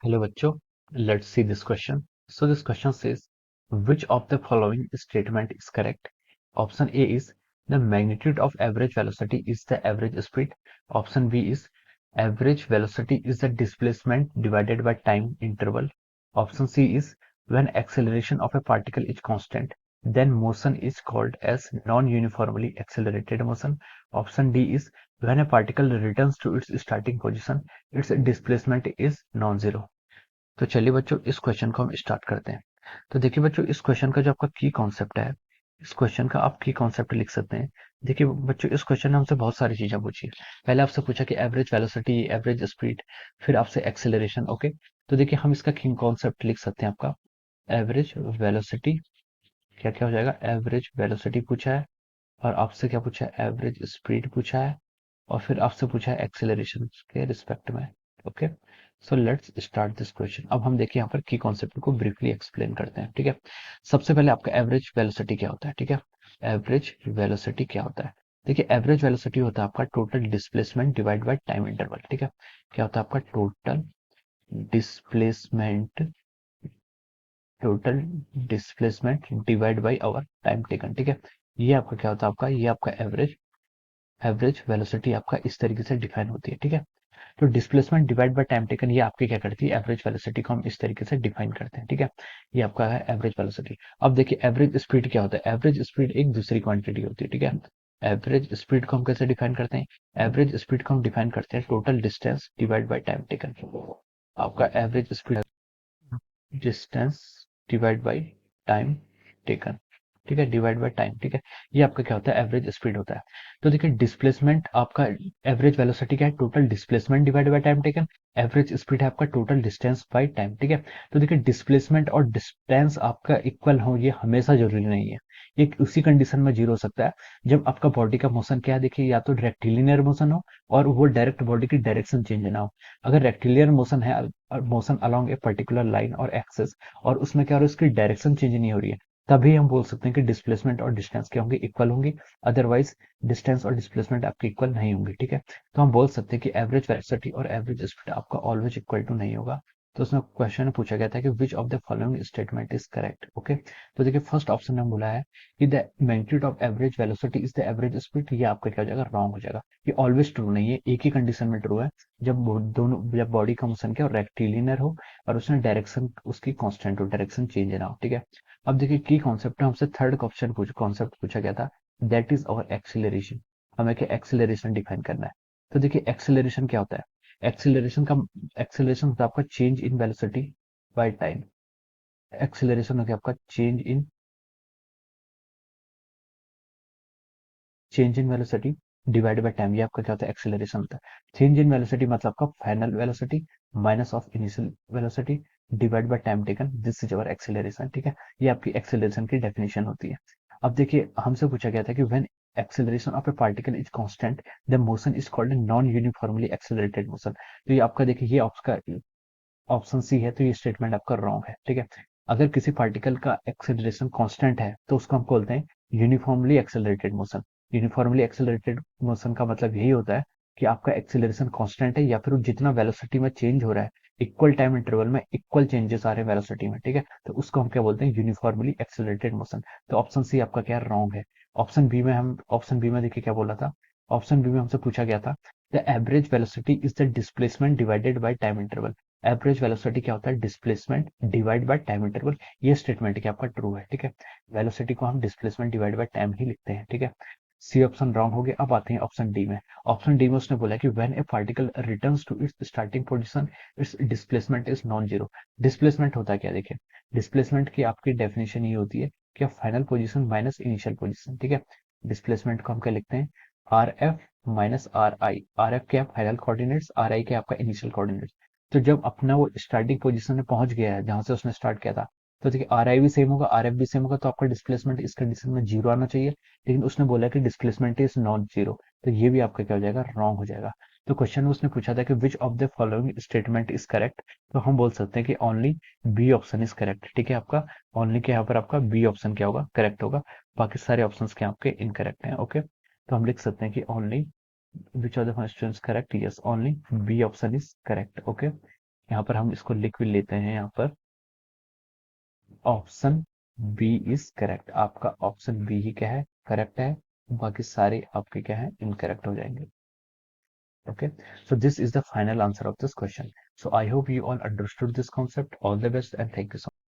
Hello बच्चों, let's see this question. So this question says, which of the following statement is correct? Option A is the magnitude of average velocity is the average speed. Option B is average velocity is the displacement divided by time interval. Option C is when acceleration of a particle is constant, then motion is called as non-uniformly accelerated motion. Option D is when a particle returns to its starting position, its displacement is non-zero. तो चलिए बच्चों इस question को हम start करते हैं। तो देखिए बच्चों इस क्वेश्चन का जो आपका की कॉन्सेप्ट है, इस क्वेश्चन का आप की कॉन्सेप्ट लिख सकते हैं। देखिए बच्चों इस क्वेश्चन ने हमसे बहुत सारी चीजें पूछी। पहले आपसे पूछा कि एवरेज वेलोसिटी, एवरेज स्पीड, फिर आपसे एक्सेलरेशन। ओके, तो देखिए हम इसका की कॉन्सेप्ट लिख सकते हैं। आपका एवरेज वेलोसिटी क्या क्या हो जाएगा, एवरेज वेलोसिटी पूछा है, और आपसे क्या पूछा है, एवरेज स्पीड पूछा है, और फिर आपसे पूछा है एक्सेलरेशन के रिस्पेक्ट में। Okay, so let's start this question. अब हम देखिए यहाँ पर की कॉन्सेप्ट को ब्रीफली एक्सप्लेन करते हैं। ठीक है, सबसे पहले आपका एवरेज वेलोसिटी क्या होता है। ठीक है, एवरेज वेलोसिटी क्या होता है। देखिए एवरेज वेलोसिटी होता है आपका total displacement divide by time interval. ठीक है, क्या होता है आपका total displacement, total displacement divide by our time taken. ठीक है, ये आपका क्या होता है, आपका ये आपका एवरेज, एवरेज वेलोसिटी आपका इस तरीके से डिफाइन होती है। ठीक है, तो displacement divide by time taken ये आपकी क्या करती है, एवरेज वेलोसिटी को हम इस तरीके से डिफाइन करते हैं। ठीक है, ये आपका है एवरेज वेलोसिटी। अब देखिए एवरेज स्पीड क्या होता है, एवरेज स्पीड एक दूसरी क्वांटिटी होती है। ठीक है, एवरेज स्पीड को हम कैसे डिफाइन करते हैं, एवरेज स्पीड को हम डिफाइन करते हैं total distance divide by time taken. आपका average speed distance divide by time taken. ठीक है, डिवाइड बाय टाइम। ठीक है, ये आपका क्या होता है, एवरेज स्पीड होता है। तो देखिए डिस्प्लेसमेंट आपका, एवरेज वेलोसिटी क्या है, total displacement divide by time taken. Average speed है आपका टोटल डिस्टेंस बाय टाइम। ठीक है, तो देखिए डिस्प्लेसमेंट और डिस्टेंस आपका इक्वल हो ये हमेशा जरूरी नहीं है। ये उसी कंडीशन में जीरो हो सकता है जब आपका बॉडी का मोशन क्या है, देखिए या तो रेक्टिलिनियर मोशन हो और वो डायरेक्ट बॉडी की डायरेक्शन चेंज ना हो। अगर रेक्टिलिनियर मोशन है, motion along a particular line और एक्सेस, और उसमें क्या हो रहा है, उसकी डायरेक्शन चेंज नहीं हो रही है, तभी हम बोल सकते हैं कि डिस्प्लेसमेंट और डिस्टेंस क्या होंगे, इक्वल होंगी। अदरवाइज डिस्टेंस और डिस्प्लेसमेंट आपके इक्वल नहीं होंगे। ठीक है, तो हम बोल सकते हैं कि एवरेज वेलोसिटी और एवरेज स्पीड आपका ऑलवेज इक्वल टू नहीं होगा। तो उसमें क्वेश्चन में पूछा गया था कि which of the following statement is correct. Okay, तो देखिए फर्स्ट ऑप्शन में बोला है कि the magnitude of average velocity is the average speed, ये आपका क्या हो जाएगा, रॉन्ग हो जाएगा। ये ऑलवेज ट्रू नहीं है, एक ही कंडीशन में ट्रू है, जब बॉडी का मोशन क्या हो, रेक्टिलिनियर हो और उसमें डायरेक्शन उसकी कांस्टेंट हो, डायरेक्शन चेंज ना हो। ठीक है, अब देखिए की कॉन्सेप्ट हमसे थर्ड क्वेश्चन कॉन्सेप्ट पूछा गया था, दैट इज अवर एक्सीलरेशन। हमें क्या एक्सीलरेशन डिफाइन करना है। तो देखिए एक्सीलरेशन क्या होता है, एक्सीलरेशन होता है आपका change in velocity by time. Acceleration हो गया आपका change in velocity divide by time, ये आपका क्या होता है, एक्सीलरेशन होता है। चेंज इन वेलोसिटी मतलब आपका final velocity minus of initial velocity divide by time taken, this is our acceleration. ठीक है, ये आपकी एक्सीलरेशन की डेफिनेशन होती है। अब देखिए हमसे पूछा गया था कि when acceleration of a particle is constant the motion is called a non uniformly accelerated motion। तो ये आपका देखिए ये आपका ऑप्शन सी है, तो ये स्टेटमेंट आपका रॉन्ग है। ठीक है, अगर किसी पार्टिकल का एक्सेलरेशन कांस्टेंट है तो उसको हम बोलते हैं uniformly accelerated motion. Uniformly accelerated motion का मतलब यही होता है कि आपका एक्सेलरेशन कांस्टेंट है, या फिर जितना वेलोसिटी में चेंज हो रहा है इक्वल टाइम इंटरवल में इक्वल चेंजेस आ रहे हैं वेलोसिटी में। ठीक है, तो उसको हम क्या बोलते हैं, यूनिफॉर्मली एक्सेलरेटेड मोशन। तो ऑप्शन सी आपका क्या रॉन्ग है। ऑप्शन बी में देखिए क्या बोला था, ऑप्शन बी में हमसे पूछा गया था the average velocity is the displacement divided by time interval. Average velocity क्या होता है, displacement divide by time interval. ये स्टेटमेंट क्या आपका ट्रू है। ठीक है, वेलोसिटी को हम डिस्प्लेसमेंट डिवाइड बाय टाइम ही लिखते हैं। ठीक है, सी ऑप्शन रॉन्ग हो गया। अब आते हैं ऑप्शन डी में। ऑप्शन डी में उसने बोला कि when a particle returns to its starting position its displacement is non zero. Displacement होता है क्या, देखिए डिस्प्लेसमेंट की आपकी डेफिनेशन ये होती है कि final position minus initial position. ठीक है, डिस्प्लेसमेंट को हम क्या लिखते हैं, R F minus are I. R F के आप फाइनल कोऑर्डिनेट्स, आर आई के आपका इनिशियल कोऑर्डिनेट्स। तो जब अपना वो स्टार्टिंग पोजीशन में पहुंच गया है जहां से उसने स्टार्ट किया था, तो देखिए आर आई भी सेम होगा, आर एफ भी सेम होगा, तो आपका डिस्प्लेसमेंट इस कंडीशन में जीरो आना चाहिए। लेकिन उसने बोला कि डिस्प्लेसमेंट इज नॉट जीरो, तो ये भी आपका क्या हो जाएगा, रॉन्ग हो जाएगा। तो क्वेश्चन में उसने पूछा था कि which of the following statement is correct, तो हम बोल सकते हैं कि only B option is correct. ठीक है, आपका ओनली के यहाँ पर आपका बी ऑप्शन क्या होगा, करेक्ट होगा। बाकी सारे ऑप्शन क्या आपके इनकरेक्ट हैं। ओके, तो हम लिख सकते हैं कि only which of the questions correct, yes only B option is correct. Okay, यहाँ पर हम इसको लिख भी लेते हैं। यहाँ पर ऑप्शन बी इज करेक्ट, आपका ऑप्शन बी ही क्या है, करेक्ट है, बाकी सारे आपके क्या है, इनकरेक्ट हो जाएंगे। Okay, so this is the final answer of this question. So I hope you all understood this concept. All the best and thank you so much.